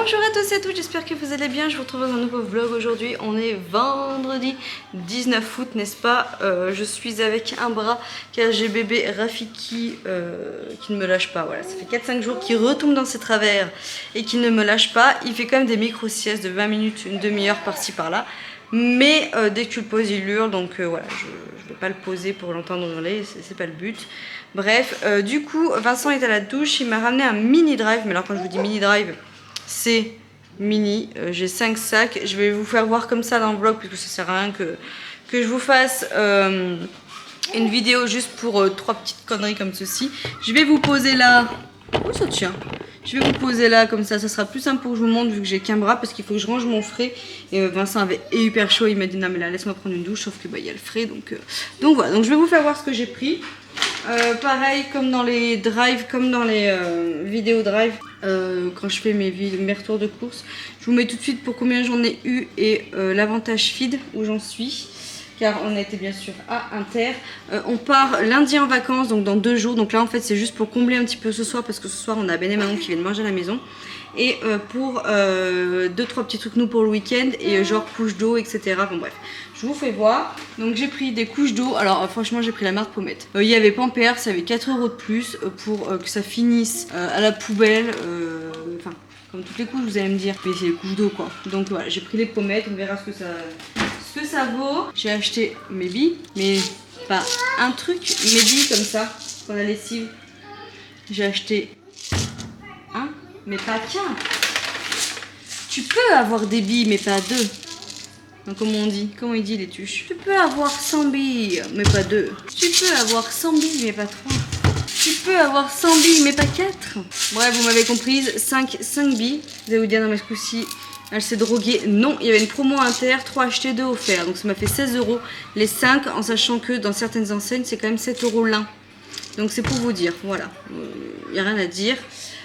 Bonjour à tous et à toutes, j'espère que vous allez bien. Je vous retrouve dans un nouveau vlog aujourd'hui. On est vendredi 19 août, n'est-ce pas? Je suis avec un bras car j'ai bébé Rafiki qui ne me lâche pas. Voilà, ça fait 4-5 jours qu'il retombe dans ses travers et qu'il ne me lâche pas. Il fait quand même des micro-siestes de 20 minutes, une demi-heure par-ci par-là. Mais dès que tu le poses, il hurle. Donc voilà, je ne vais pas le poser pour l'entendre hurler, c'est pas le but. Bref, du coup, Vincent est à la douche. Il m'a ramené un mini drive. Mais alors quand je vous dis mini drive, c'est mini, j'ai 5 sacs, je vais vous faire voir comme ça dans le vlog puisque ça sert à rien que je vous fasse une vidéo juste pour 3 petites conneries comme ceci. Je vais vous poser là, oh ça tient, je vais vous poser là comme ça sera plus simple pour que je vous montre vu que j'ai qu'un bras parce qu'il faut que je range mon frais et Vincent avait hyper chaud, il m'a dit non mais là laisse-moi prendre une douche sauf que bah il y a le frais donc voilà, donc je vais vous faire voir ce que j'ai pris. Pareil comme dans les drives, comme dans les vidéos drive, quand je fais mes retours de course, je vous mets tout de suite pour combien j'en ai eu et l'avantage feed où j'en suis, car on était bien sûr à Inter. On part lundi en vacances, donc dans 2 jours, donc là en fait c'est juste pour combler un petit peu ce soir, parce que ce soir on a Ben et Manon qui viennent manger à la maison. Et pour 2-3 petits trucs nous pour le week-end et genre couche d'eau etc. Bon bref, je vous fais voir. Donc j'ai pris des couches d'eau. Alors franchement j'ai pris la marque Pomette. Il y avait Pampers, ça avait 4 € de plus pour que ça finisse à la poubelle. Enfin comme toutes les couches vous allez me dire. Mais c'est les couches d'eau quoi. Donc voilà, j'ai pris les pommettes, on verra ce que ça vaut. J'ai acheté mes billes, mais pas un truc, mes billes comme ça pour la lessive. J'ai acheté un. Mais pas qu'un. Tu peux avoir des billes, mais pas 2. Donc, comment on dit? Comment il dit les tuches? Tu peux avoir 100 billes, mais pas 2. Tu peux avoir 100 billes, mais pas 3. Tu peux avoir 100 billes, mais pas 4. Bref, vous m'avez comprise. 5 billes. Vous allez vous dire, non, mais ce coup-ci, elle s'est droguée. Non, il y avait une promo Inter, 3 achetés, 2 offerts. Donc, ça m'a fait 16 € les 5, en sachant que dans certaines enseignes, c'est quand même 7 € l'un. Donc, c'est pour vous dire. Voilà. Il n'y a rien à dire.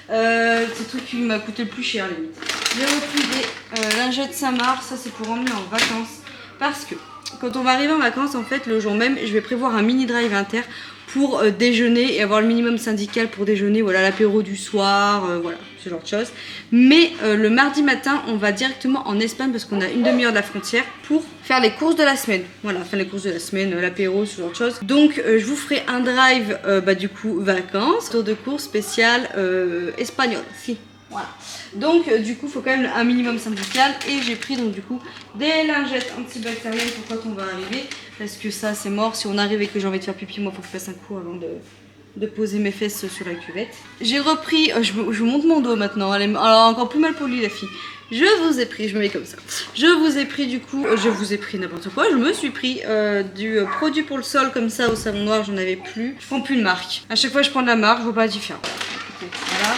C'est le truc qui m'a coûté le plus cher limite. J'ai repris des lingettes Samar, ça c'est pour emmener en vacances parce que quand on va arriver en vacances en fait le jour même je vais prévoir un mini drive Inter pour déjeuner et avoir le minimum syndical pour déjeuner, voilà l'apéro du soir, voilà ce genre de choses. Mais le mardi matin on va directement en Espagne parce qu'on a une demi-heure de la frontière pour faire les courses de la semaine. Voilà, faire les courses de la semaine, l'apéro, ce genre de choses. Donc je vous ferai un drive du coup vacances, tour de course spécial espagnol. Si. Voilà. Donc du coup il faut quand même un minimum syndical et j'ai pris donc du coup des lingettes antibactériennes pour quand on va arriver parce que ça c'est mort, si on arrive et que j'ai envie de faire pipi moi il faut que je fasse un coup avant de poser mes fesses sur la cuvette. J'ai repris, je vous montre mon dos maintenant, alors encore plus mal poli la fille. Je vous ai pris, je me mets comme ça. Je vous ai pris du coup, je vous ai pris n'importe quoi. Je me suis pris du produit pour le sol comme ça au savon noir, j'en avais plus. Je prends plus de marque. À chaque fois je prends de la marque, je vois pas la différence. Voilà.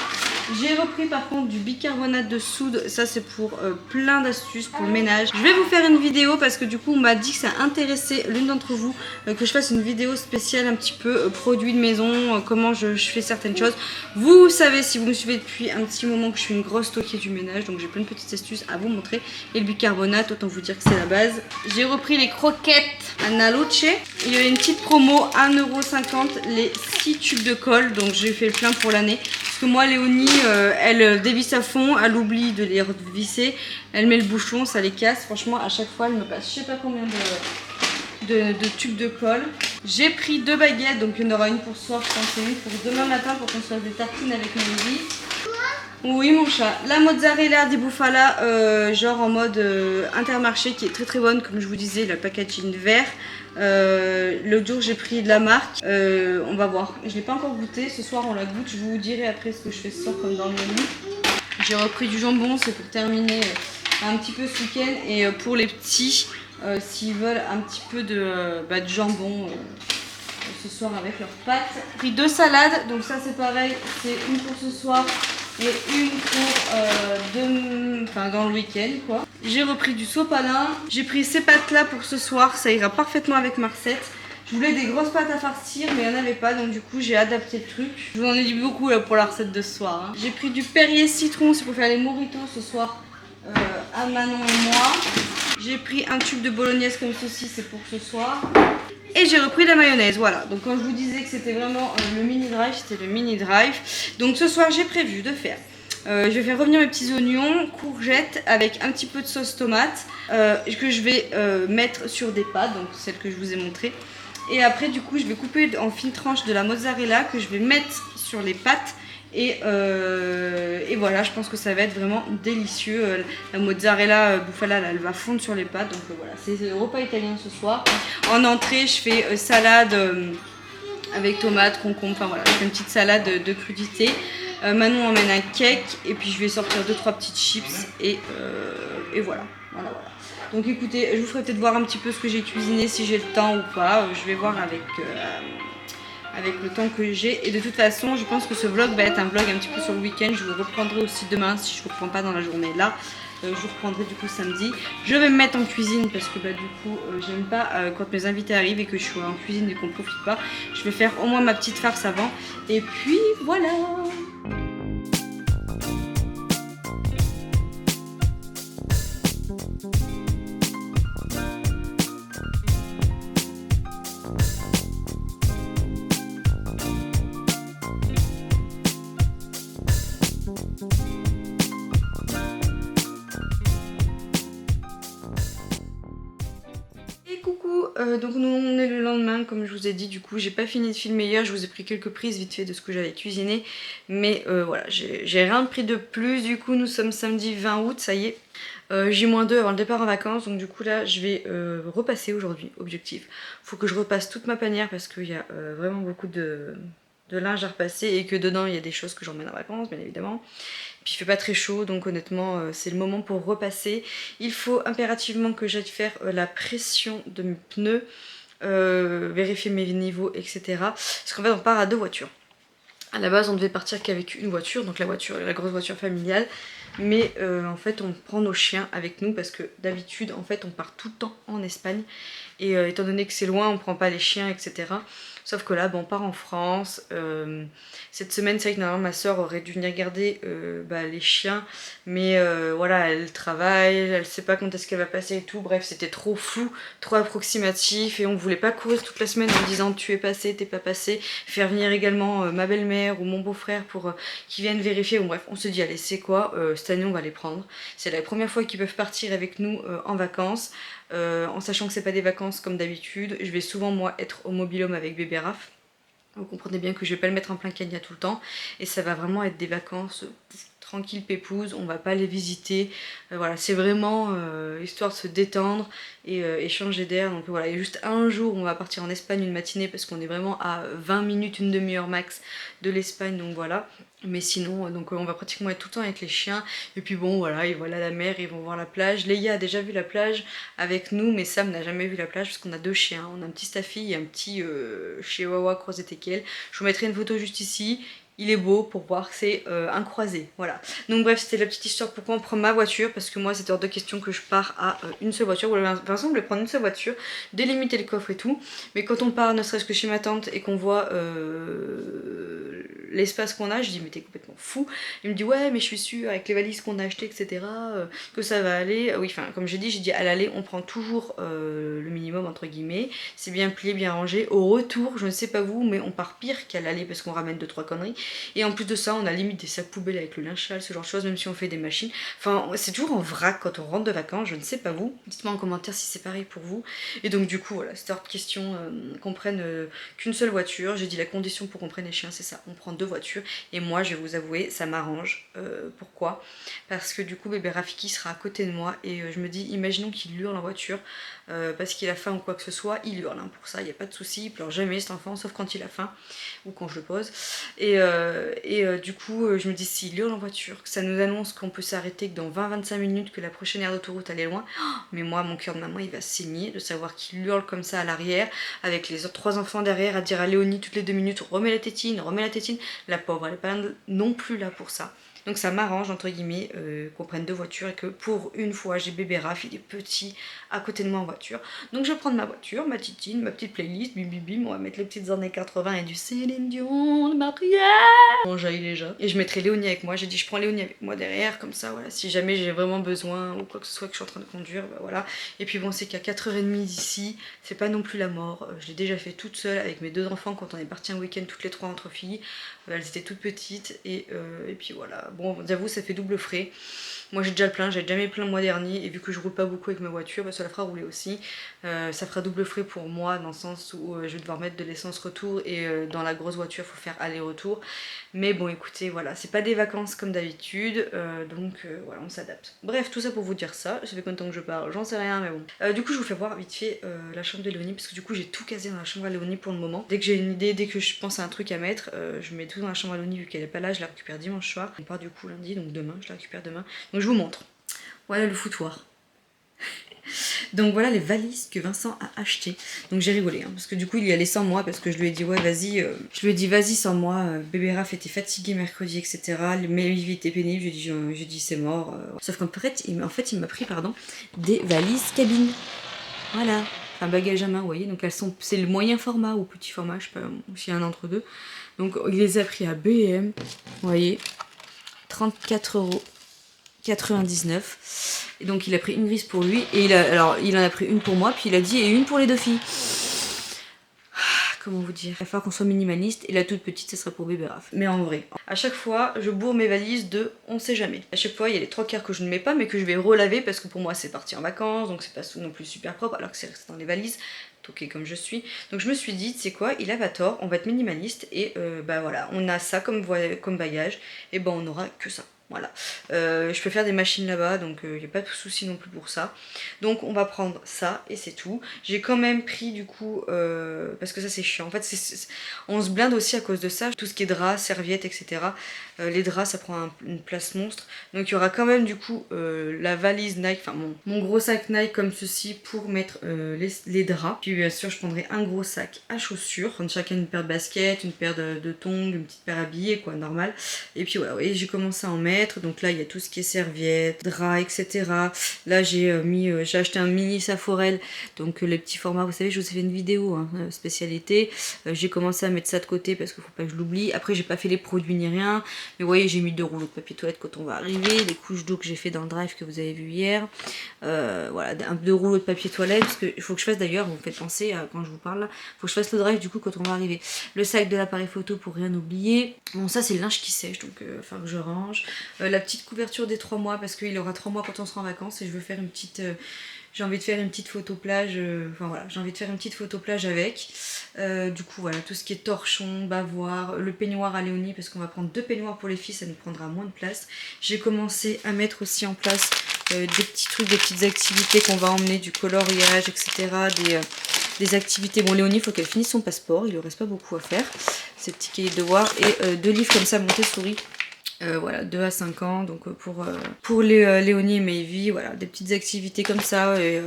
J'ai repris par contre du bicarbonate de soude, ça c'est pour plein d'astuces pour le ménage. Je vais vous faire une vidéo parce que du coup on m'a dit que ça intéressait l'une d'entre vous que je fasse une vidéo spéciale un petit peu produits de maison, comment je fais certaines choses. Vous savez si vous me suivez depuis un petit moment que je suis une grosse toquée du ménage, donc j'ai plein de petites astuces à vous montrer. Et le bicarbonate, autant vous dire que c'est la base. J'ai repris les croquettes Anna Luce. Il y avait une petite promo 1,50 € les 6 tubes de colle, donc j'ai fait le plein pour l'année. Parce que moi Léonie elle dévisse à fond, elle oublie de les revisser, elle met le bouchon, ça les casse. Franchement à chaque fois elle me passe je sais pas combien de tubes de colle. J'ai pris 2 baguettes, donc il y en aura une pour ce soir, je pense, et une pour demain matin pour qu'on se fasse des tartines avec Mélodie. Oui mon chat, la mozzarella di bufala genre en mode Intermarché qui est très très bonne comme je vous disais, le packaging vert. L'autre jour j'ai pris de la marque, on va voir, je l'ai pas encore goûté, ce soir on la goûte, je vous dirai après ce que je fais ce soir comme dans le menu. J'ai repris du jambon, c'est pour terminer un petit peu ce week-end et pour les petits s'ils veulent un petit peu de jambon ce soir avec leurs pâtes. J'ai pris 2 salades, donc ça c'est pareil, c'est une pour ce soir et une pour dans le week-end quoi. J'ai repris du sopalin, j'ai pris ces pâtes là pour ce soir, ça ira parfaitement avec ma recette. Je voulais des grosses pâtes à farcir mais il n'y en avait pas donc du coup j'ai adapté le truc. Je vous en ai dit beaucoup là pour la recette de ce soir. J'ai pris du Perrier citron, c'est pour faire les mojitos ce soir à Manon et moi. J'ai pris un tube de bolognaise comme ceci, c'est pour ce soir. Et j'ai repris la mayonnaise, voilà. Donc quand je vous disais que c'était vraiment le mini drive, c'était le mini drive. Donc ce soir j'ai prévu de faire Je vais faire revenir mes petits oignons, courgettes avec un petit peu de sauce tomate que je vais mettre sur des pâtes, donc celle que je vous ai montrée. Et après du coup je vais couper en fines tranches de la mozzarella que je vais mettre sur les pâtes. Et voilà, je pense que ça va être vraiment délicieux. La mozzarella bufala là, elle va fondre sur les pâtes. Donc voilà, c'est le repas italien ce soir. En entrée je fais salade avec tomates, concombre, enfin voilà, je fais une petite salade de crudités. Manon emmène un cake et puis je vais sortir 2-3 petites chips et voilà. Donc écoutez, je vous ferai peut-être voir un petit peu ce que j'ai cuisiné si j'ai le temps ou pas. Je vais voir avec le temps que j'ai. Et de toute façon, je pense que ce vlog va être un vlog un petit peu sur le week-end. Je vous reprendrai aussi demain si je ne vous reprends pas dans la journée là. Je vous reprendrai du coup samedi. Je vais me mettre en cuisine parce que du coup j'aime pas quand mes invités arrivent et que je suis en cuisine et qu'on profite pas. Je vais faire au moins ma petite farce avant. Et puis voilà. Donc nous on est le lendemain comme je vous ai dit, du coup j'ai pas fini de filmer hier, je vous ai pris quelques prises vite fait de ce que j'avais cuisiné, mais voilà, j'ai rien pris de plus. Du coup nous sommes samedi 20 août, ça y est, J-2 avant le départ en vacances, donc du coup là je vais repasser aujourd'hui, objectif. Faut que je repasse toute ma panière parce qu'il y a vraiment beaucoup de linge à repasser et que dedans il y a des choses que j'emmène en vacances bien évidemment. Puis il fait pas très chaud, donc honnêtement c'est le moment pour repasser. Il faut impérativement que j'aille faire la pression de mes pneus, vérifier mes niveaux, etc. Parce qu'en fait on part à 2 voitures. À la base on devait partir qu'avec une voiture, donc la grosse voiture familiale. Mais en fait on prend nos chiens avec nous parce que d'habitude en fait on part tout le temps en Espagne. Et étant donné que c'est loin, on prend pas les chiens, etc. Sauf que là, on part en France. Cette semaine, c'est vrai que normalement ma soeur aurait dû venir garder les chiens. Mais voilà, elle travaille, elle sait pas quand est-ce qu'elle va passer et tout. Bref, c'était trop flou, trop approximatif. Et on voulait pas courir toute la semaine en disant tu es passé, t'es pas passé. Faire venir également ma belle-mère ou mon beau-frère pour qu'ils viennent vérifier. Bon bref, on se dit allez, c'est quoi, cette année on va les prendre. C'est la première fois qu'ils peuvent partir avec nous en vacances. En sachant que c'est pas des vacances comme d'habitude, je vais souvent moi être au mobil-home avec bébé Raph. Vous comprenez bien que je vais pas le mettre en plein cagna tout le temps et ça va vraiment être des vacances tranquilles pépouses, on va pas les visiter. Voilà, c'est vraiment histoire de se détendre et changer d'air. Donc voilà, il y a juste un jour où on va partir en Espagne une matinée parce qu'on est vraiment à 20 minutes, une demi-heure max de l'Espagne, donc voilà. Mais sinon, donc on va pratiquement être tout le temps avec les chiens. Et puis bon, voilà, ils voient la mer, ils vont voir la plage. Leia a déjà vu la plage avec nous, mais Sam n'a jamais vu la plage parce qu'on a 2 chiens. On a un petit Staffy et un petit Chihuahua croisé teckel. Je vous mettrai une photo juste ici. Il est beau pour voir, c'est un croisé, voilà. Donc bref, c'était la petite histoire pourquoi on prend ma voiture, parce que moi c'était hors de question que je pars à une seule voiture. Vincent voulait prendre une seule voiture, délimiter le coffre et tout, mais quand on part ne serait-ce que chez ma tante et qu'on voit l'espace qu'on a, je dis mais t'es complètement fou. Il me dit ouais mais je suis sûre avec les valises qu'on a achetées etc que ça va aller. Oui enfin comme j'ai dit à l'aller on prend toujours le minimum entre guillemets, c'est bien plié, bien rangé. Au retour je ne sais pas vous mais on part pire qu'à l'aller parce qu'on ramène 2-3 conneries. Et en plus de ça, on a limite des sacs poubelles avec le linge sale, ce genre de choses, même si on fait des machines. Enfin, c'est toujours en vrac quand on rentre de vacances, je ne sais pas vous. Dites-moi en commentaire si c'est pareil pour vous. Et donc du coup, voilà, c'était hors de question qu'on prenne qu'une seule voiture. J'ai dit la condition pour qu'on prenne les chiens, c'est ça. On prend 2 voitures. Et moi, je vais vous avouer, ça m'arrange. Pourquoi? Parce que du coup, bébé Rafiki sera à côté de moi. Et je me dis, imaginons qu'il hurle en voiture. Parce qu'il a faim ou quoi que ce soit, il hurle. Hein, pour ça, il n'y a pas de souci. Il pleure jamais cet enfant, sauf quand il a faim. Ou quand je le pose. Et du coup je me dis s'il hurle en voiture, que ça nous annonce qu'on peut s'arrêter que dans 20-25 minutes, que la prochaine aire d'autoroute elle est loin, mais moi mon cœur de maman il va saigner de savoir qu'il hurle comme ça à l'arrière avec les autres 3 enfants derrière à dire à Léonie toutes les 2 minutes remets la tétine, la pauvre elle est pas non plus là pour ça. Donc ça m'arrange entre guillemets qu'on prenne 2 voitures et que pour une fois j'ai bébé Raph, il est petit à côté de moi en voiture. Donc je vais prendre ma voiture, ma titine, ma petite playlist, bim bim bim, on va mettre les petites années 80 et du Céline Dion, ma prière. Bon, j'aille déjà. Et je mettrai Léonie avec moi, j'ai dit je prends Léonie avec moi derrière, comme ça voilà, si jamais j'ai vraiment besoin ou quoi que ce soit que je suis en train de conduire, bah voilà. Et puis bon c'est qu'à 4h30 d'ici, c'est pas non plus la mort, je l'ai déjà fait toute seule avec mes 2 enfants quand on est parti un week-end toutes les 3 entre filles, elles étaient toutes petites et puis voilà. Bon, j'avoue, ça fait double frais. Moi j'ai déjà le plein, j'ai déjà mis le plein le mois dernier et vu que je roule pas beaucoup avec ma voiture, bah, ça la fera rouler aussi. Ça fera double frais pour moi dans le sens où je vais devoir mettre de l'essence retour et dans la grosse voiture il faut faire aller-retour. Mais bon écoutez, voilà, c'est pas des vacances comme d'habitude, donc voilà, on s'adapte. Bref, tout ça pour vous dire ça, ça fait combien de temps que je parle, j'en sais rien mais bon. Du coup je vous fais voir vite fait la chambre de Léonie parce que du coup j'ai tout casé dans la chambre à Léonie pour le moment. Dès que j'ai une idée, dès que je pense à un truc à mettre, je mets tout dans la chambre à Léonie vu qu'elle est pas là, je la récupère dimanche soir. On part du coup lundi, donc demain, je la récupère demain. Donc je vous montre. Voilà le foutoir. Donc voilà les valises que Vincent a achetées. Donc j'ai rigolé hein, parce que du coup il y allait sans moi parce que je lui ai dit ouais vas-y, je lui ai dit vas-y sans moi, bébé Raph était fatigué mercredi etc. Mais il était pénible, j'ai dit c'est mort. Sauf qu'en fait il m'a pris pardon des valises cabine. Voilà, un bagage à main, vous voyez, donc elles sont, c'est le moyen format ou petit format, je sais pas s'il y a un entre deux. Donc il les a pris à B&M, vous voyez, 34,99 €. Et donc il a pris une grise pour lui et il en a pris une pour moi puis il a dit et une pour les deux filles. Comment vous dire, il va falloir qu'on soit minimaliste et la toute petite ça sera pour bébé Raph. Mais en vrai, à chaque fois je bourre mes valises de on sait jamais. À chaque fois il y a les 3/4 que je ne mets pas mais que je vais relaver parce que pour moi c'est parti en vacances donc c'est pas non plus super propre alors que c'est resté dans les valises. Ok comme je suis. Donc je me suis dit, c'est quoi, il a pas tort, on va être minimaliste et bah voilà, on a ça comme bagage et ben on aura que ça. Voilà, je peux faire des machines là-bas donc il n'y a pas de souci non plus pour ça. Donc on va prendre ça et c'est tout. J'ai quand même pris du coup, parce que ça c'est chiant, en fait on se blinde aussi à cause de ça, tout ce qui est draps, serviettes etc. Les draps ça prend une place monstre. Donc il y aura quand même du coup la valise Nike, enfin mon gros sac Nike comme ceci pour mettre les draps. Puis bien sûr je prendrai un gros sac à chaussures, prendre chacun une paire de baskets, une paire de tongs, une petite paire habillée quoi, normal. Et puis voilà, vous voyez j'ai commencé à en mettre. Donc là il y a tout ce qui est serviettes, draps etc. Là j'ai acheté un mini Saforel, donc les petits formats, vous savez je vous ai fait une vidéo hein, spécialité. J'ai commencé à mettre ça de côté parce qu'il faut pas que je l'oublie. Après j'ai pas fait les produits ni rien, mais vous voyez j'ai mis 2 rouleaux de papier toilette quand on va arriver, les couches d'eau que j'ai fait dans le drive que vous avez vu hier, voilà 2 rouleaux de papier toilette parce qu'il faut que je fasse d'ailleurs, vous me faites penser quand je vous parle là, faut que je fasse le drive du coup quand on va arriver. Le sac de l'appareil photo pour rien oublier. Bon ça c'est le linge qui sèche donc enfin que je range. La petite couverture des 3 mois parce qu'il aura 3 mois quand on sera en vacances et je veux faire une petite... j'ai envie de faire une petite photo plage, enfin voilà, j'ai envie de faire une petite photo plage avec. Du coup voilà, tout ce qui est torchon, bavoir, le peignoir à Léonie parce qu'on va prendre 2 peignoirs pour les filles, ça nous prendra moins de place. J'ai commencé à mettre aussi en place des petits trucs, des petites activités qu'on va emmener, du coloriage, etc. Des activités. Bon Léonie, il faut qu'elle finisse son passeport, il lui reste pas beaucoup à faire. Ces petits cahiers de devoirs et 2 livres comme ça Montessori. Voilà, 2 à 5 ans, donc pour Léonie et Maevy, voilà, des petites activités comme ça, et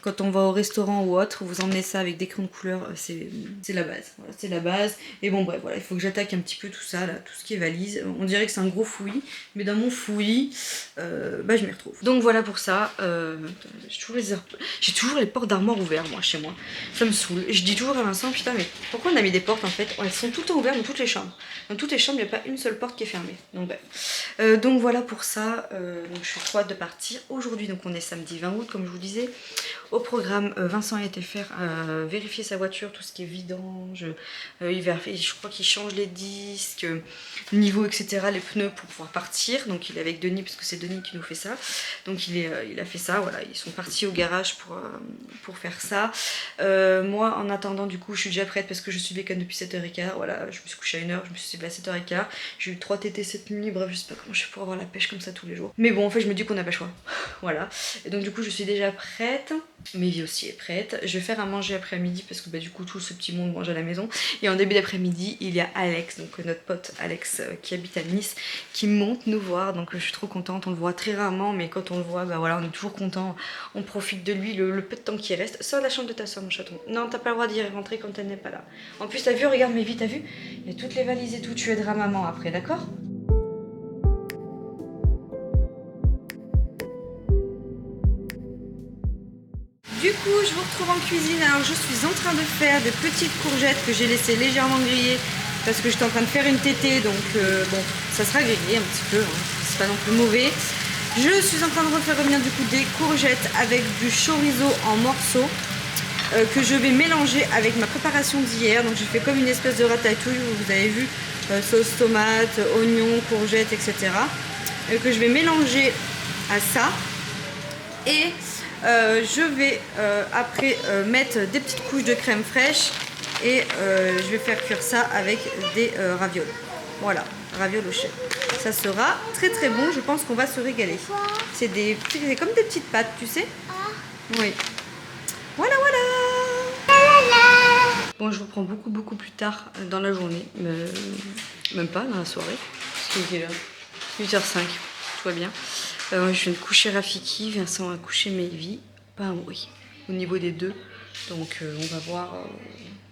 quand on va au restaurant ou autre, vous emmenez ça avec des crayons de couleur, c'est la base, voilà, c'est la base, et bon bref, voilà, il faut que j'attaque un petit peu tout ça, là, tout ce qui est valise, on dirait que c'est un gros fouillis, mais dans mon fouillis, bah je m'y retrouve. Donc voilà pour ça, j'ai toujours les portes d'armoire ouvertes, moi, chez moi, ça me saoule, je dis toujours à Vincent, putain, mais pourquoi on a mis des portes en fait, elles sont tout le temps ouvertes dans toutes les chambres, il n'y a pas une seule porte qui est fermée. Donc voilà pour ça, donc je suis trop hâte de partir. Aujourd'hui donc on est samedi 20 août comme je vous disais. Au programme, Vincent a été faire vérifier sa voiture, tout ce qui est vidange, je crois qu'il change les disques, niveau etc, les pneus pour pouvoir partir. Donc il est avec Denis parce que c'est Denis qui nous fait ça. Donc il a fait ça, voilà, ils sont partis au garage pour faire ça. Moi en attendant du coup je suis déjà prête parce que je suis bécane depuis 7h15, voilà, je me suis couchée à 1h, je me suis levée à 7h15, j'ai eu 3 tétés cette nuit, bref je sais pas comment je fais pour avoir la pêche comme ça tous les jours. Mais bon en fait je me dis qu'on n'a pas le choix, voilà. Et donc du coup je suis déjà prête, Maevy aussi est prête, je vais faire à manger après-midi parce que bah, du coup tout ce petit monde mange à la maison. Et en début d'après-midi il y a Alex, donc notre pote Alex qui habite à Nice, qui monte nous voir, donc je suis trop contente, on le voit très rarement mais quand on le voit bah voilà on est toujours content, on profite de lui le peu de temps qui reste. Sors de la chambre de ta soeur mon chaton, non t'as pas le droit d'y rentrer quand elle n'est pas là. En plus t'as vu, regarde Maevy, t'as vu, il y a toutes les valises et tout, tu aideras maman après, d'accord? Du coup, je vous retrouve en cuisine. Alors, je suis en train de faire des petites courgettes que j'ai laissées légèrement griller parce que j'étais en train de faire une tétée. Donc, bon, ça sera grillé un petit peu. Hein, c'est pas non plus mauvais. Je suis en train de refaire revenir du coup des courgettes avec du chorizo en morceaux que je vais mélanger avec ma préparation d'hier. Donc, j'ai fait comme une espèce de ratatouille où vous avez vu sauce tomate, oignons, courgettes, etc. que je vais mélanger à ça. Et je vais après mettre des petites couches de crème fraîche et je vais faire cuire ça avec des ravioles. Voilà, ravioles au chèvre. Ça sera très très bon, je pense qu'on va se régaler. C'est comme des petites pâtes, tu sais. Oui. Voilà, voilà. Bon, je vous prends beaucoup plus tard dans la journée, même pas dans la soirée. Parce qu'il est là 8h05, tout va bien. Je viens de coucher Rafiki, Vincent a couché Melvie, pas un bruit au niveau des deux. Donc on va voir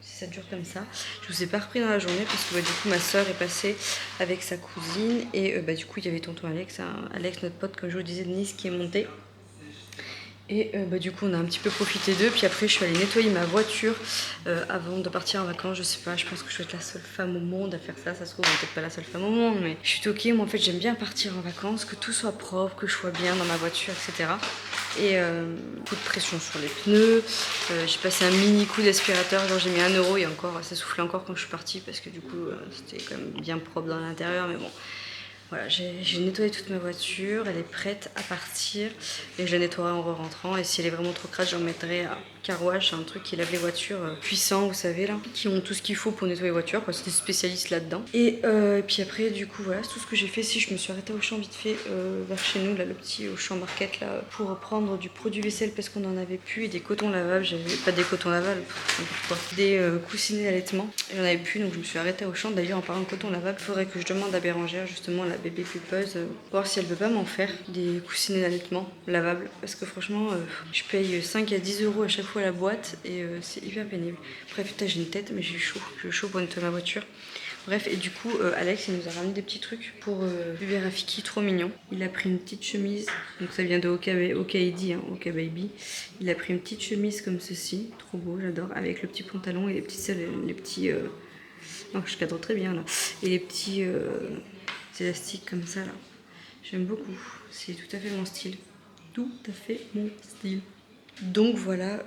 si ça dure comme ça. Je vous ai pas repris dans la journée parce que du coup ma soeur est passée avec sa cousine et du coup il y avait tonton Alex, Alex notre pote comme je vous disais de Nice qui est monté. Et du coup on a un petit peu profité d'eux. Puis après je suis allée nettoyer ma voiture avant de partir en vacances. Je sais pas, je pense que je vais être la seule femme au monde à faire ça. Ça se trouve, peut-être pas la seule femme au monde, mais je suis toquée. Moi en fait j'aime bien partir en vacances, que tout soit propre, que je sois bien dans ma voiture, etc. Et coup de pression sur les pneus. J'ai passé un mini coup d'aspirateur, genre j'ai mis 1 € et encore ça soufflait encore quand je suis partie parce que du coup c'était quand même bien propre dans l'intérieur, mais bon. Voilà, j'ai nettoyé toute ma voiture, elle est prête à partir et je la nettoierai en rentrant. Et si elle est vraiment trop crade, j'en mettrai à Car Wash, un truc qui lave les voitures puissants, vous savez là, qui ont tout ce qu'il faut pour nettoyer les voitures, c'est des spécialistes là-dedans. Et puis après, du coup, voilà, c'est tout ce que j'ai fait. Si je me suis arrêtée au champ vite fait vers chez nous, là, le petit Auchan Market là, pour prendre du produit vaisselle parce qu'on en avait plus et des cotons lavables. J'avais pas des cotons lavables, des coussinets d'allaitement. J'en avais plus, donc je me suis arrêtée au champ. D'ailleurs, en parlant de coton lavable, il faudrait que je demande à Bérangère justement la bébé pupeuse, voir si elle veut pas m'en faire des coussinets d'allaitement lavables parce que franchement je paye 5 à 10 € à chaque fois la boîte et c'est hyper pénible. Bref, putain, j'ai une tête mais j'ai chaud pour nettoyer ma voiture. Bref, et du coup Alex il nous a ramené des petits trucs pour bébé Rafiki, trop mignon. Il a pris une petite chemise, donc ça vient de Okaidi, hein, Oka Baby. Il a pris une petite chemise comme ceci, trop beau, j'adore, avec le petit pantalon et les petits non, je cadre très bien là, et les petits élastiques comme ça là. J'aime beaucoup, c'est tout à fait mon style. Tout à fait mon style. Donc voilà,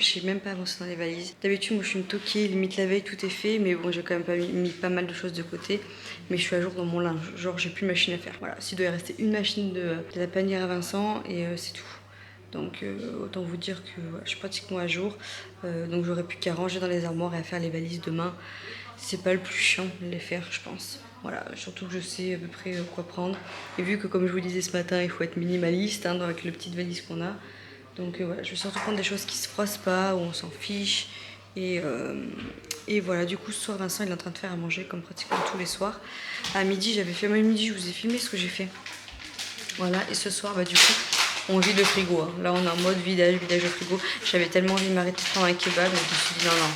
j'ai même pas avancé dans les valises. D'habitude, moi je suis une toquée, limite la veille tout est fait, mais bon, j'ai quand même mis pas mal de choses de côté. Mais je suis à jour dans mon linge, genre j'ai plus de machine à faire. Voilà, s'il doit y rester une machine de la panière à Vincent et c'est tout. Donc autant vous dire que ouais, je suis pratiquement à jour. Donc j'aurais plus qu'à ranger dans les armoires et à faire les valises demain. C'est pas le plus chiant de les faire, je pense. Voilà, surtout que je sais à peu près quoi prendre. Et vu que comme je vous disais ce matin, il faut être minimaliste hein, avec les petites valises qu'on a. Donc voilà, je vais surtout prendre des choses qui se froissent pas, où on s'en fiche. Et voilà, du coup ce soir Vincent il est en train de faire à manger comme pratiquement tous les soirs. À midi, j'avais fait moi midi, je vous ai filmé ce que j'ai fait. Voilà, et ce soir du coup on vide le frigo. Hein. Là on est en mode vidage au frigo. J'avais tellement envie de m'arrêter de prendre un kebab, mais je me suis dit non.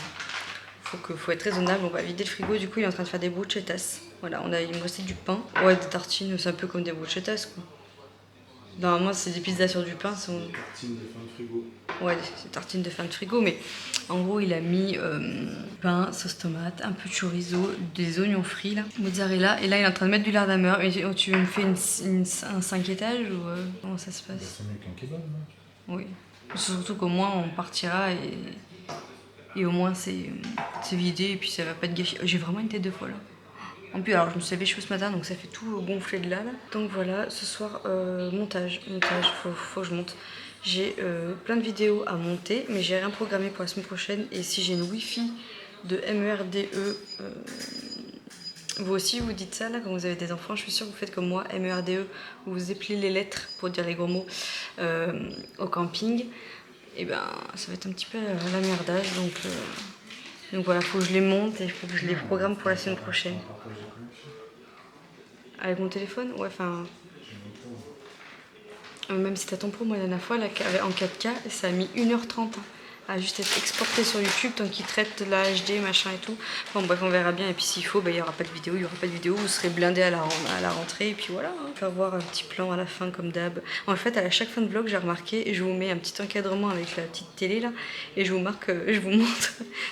Faut être raisonnable, on va vider le frigo. Du coup il est en train de faire des bruschettas. Voilà, il me restait du pain. Ouais, des tartines, c'est un peu comme des bruschettas quoi. Normalement c'est des pizzas sur du pain. Des tartines de fin de frigo. Ouais, des tartines de fin de frigo, mais en gros il a mis pain, sauce tomate, un peu de chorizo, des oignons frits là, mozzarella, et là il est en train de mettre du lardameur. Et tu me fais un 5 étages ou comment ça se passe? Ça met qu'un kebab, non? Oui, surtout qu'au moins on partira et au moins c'est vidé et puis ça va pas être gâché. J'ai vraiment une tête de folle. En plus, alors je me suis levée chaud ce matin donc ça fait tout gonfler de là. Donc voilà, ce soir, montage, faut que je monte. J'ai plein de vidéos à monter, mais j'ai rien programmé pour la semaine prochaine. Et si j'ai une Wi-Fi de MERDE, vous aussi vous dites ça là quand vous avez des enfants, je suis sûre que vous faites comme moi, MERDE, vous éplez les lettres pour dire les gros mots au camping. Et ben ça va être un petit peu la merdage donc voilà, faut que je les monte et il faut que je les programme pour la semaine prochaine. Avec mon téléphone? Ouais, enfin... Même si t'as ton pro, moi la dernière fois, là, en 4K, ça a mis 1h30 hein, à juste être exporté sur YouTube tant qu'ils traitent la HD, machin et tout. Bon bref, on verra bien. Et puis s'il faut, il n'y aura pas de vidéo, vous serez blindé à la rentrée. Et puis voilà, hein. On va voir un petit plan à la fin comme d'hab. En fait, à chaque fin de vlog, j'ai remarqué, je vous mets un petit encadrement avec la petite télé là. Et je vous montre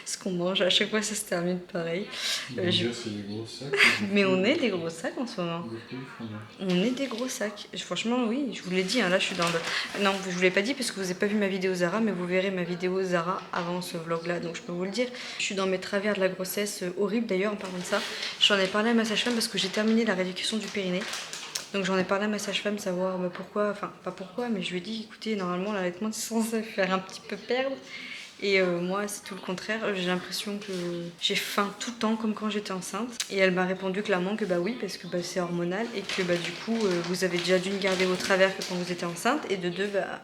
ce qu'on mange. À chaque fois, ça se termine pareil. C'est des gros sacs. Mais on est des gros sacs en ce moment. On est des gros sacs. Franchement, oui, je vous l'ai dit. Hein, là, je suis dans le... Non, je vous l'ai pas dit parce que vous n'avez pas vu ma vidéo Zara, mais vous verrez ma vidéo Zara avant ce vlog-là. Donc, je peux vous le dire. Je suis dans mes travers de la grossesse horrible. D'ailleurs, en parlant de ça, j'en ai parlé à ma sage-femme parce que j'ai terminé la rééducation du périnée. Donc j'en ai parlé à ma sage-femme, savoir pourquoi, enfin pas pourquoi, mais je lui ai dit écoutez, normalement l'allaitement c'est censé faire un petit peu perdre. Et moi c'est tout le contraire, j'ai l'impression que j'ai faim tout le temps comme quand j'étais enceinte. Et elle m'a répondu clairement que bah oui parce que bah, c'est hormonal et que bah du coup vous avez déjà d'une garder vos travers que quand vous étiez enceinte et de deux bah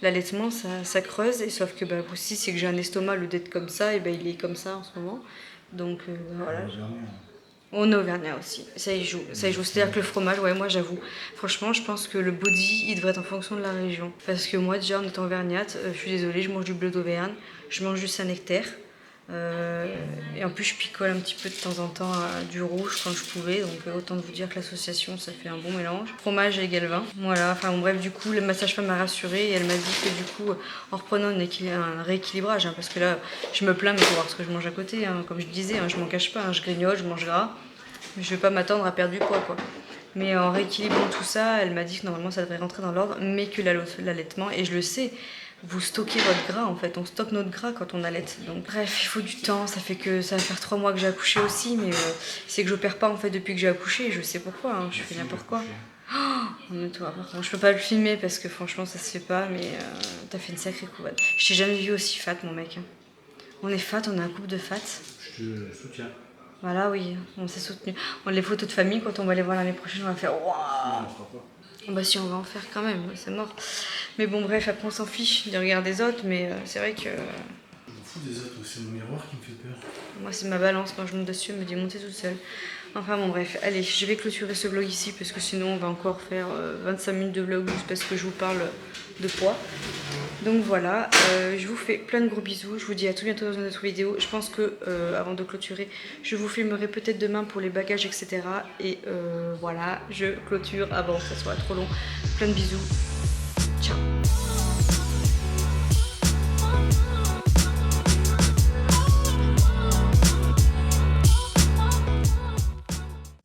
l'allaitement ça creuse et sauf que bah aussi c'est que j'ai un estomac le d'être comme ça et bah il est comme ça en ce moment. Donc voilà. On est auvergnat aussi, ça y joue. C'est-à-dire que le fromage, ouais, moi j'avoue, franchement, je pense que le body, il devrait être en fonction de la région. Parce que moi, déjà, en étant auvergnate, je suis désolée, je mange du bleu d'Auvergne, je mange du Saint-Nectaire. Et en plus, je picole un petit peu de temps en temps du rouge quand je pouvais. Donc, autant de vous dire que l'association, ça fait un bon mélange. Fromage et galvin. Voilà, enfin bon, bref, du coup, le sage-femme m'a rassurée et elle m'a dit que du coup, en reprenant un rééquilibrage, hein, parce que là, je me plains, mais il faut voir ce que je mange à côté. Hein, comme je disais, hein, je m'en cache pas, hein, je grignote, je mange gras. Mais je vais pas m'attendre à perdre du poids, quoi. Mais en rééquilibrant tout ça, elle m'a dit que normalement ça devrait rentrer dans l'ordre, mais que l'allaitement, et je le sais, vous stockez votre gras en fait, on stocke notre gras quand on allaite. Donc bref, il faut du temps, ça va faire 3 mois que j'ai accouché aussi, mais c'est que je perds pas en fait depuis que j'ai accouché, je sais pourquoi, hein, je fais n'importe quoi. Oh, mais toi, par contre, je peux pas le filmer parce que franchement ça se fait pas, mais t'as fait une sacrée couvade. Je t'ai jamais vu aussi fat mon mec. On est fat, on est un couple de fat. Je te soutiens. Voilà, oui, on s'est soutenu. Les photos de famille, quand on va les voir l'année prochaine, on va faire waouh. Bah si, on va en faire quand même, c'est mort. Mais bon, bref, après on s'en fiche des regards des autres, mais c'est vrai que... Je m'en fous des autres, c'est mon miroir qui me fait peur. Moi, c'est ma balance, quand je monte dessus, elle me dit monter toute seule. Enfin bon, bref, allez, je vais clôturer ce vlog ici, parce que sinon on va encore faire 25 minutes de vlog juste parce que je vous parle de poids. Donc voilà, je vous fais plein de gros bisous, je vous dis à tout bientôt dans une autre vidéo. Je pense que avant de clôturer, je vous filmerai peut-être demain pour les bagages, etc. Et voilà, je clôture avant que ça soit trop long. Plein de bisous, ciao.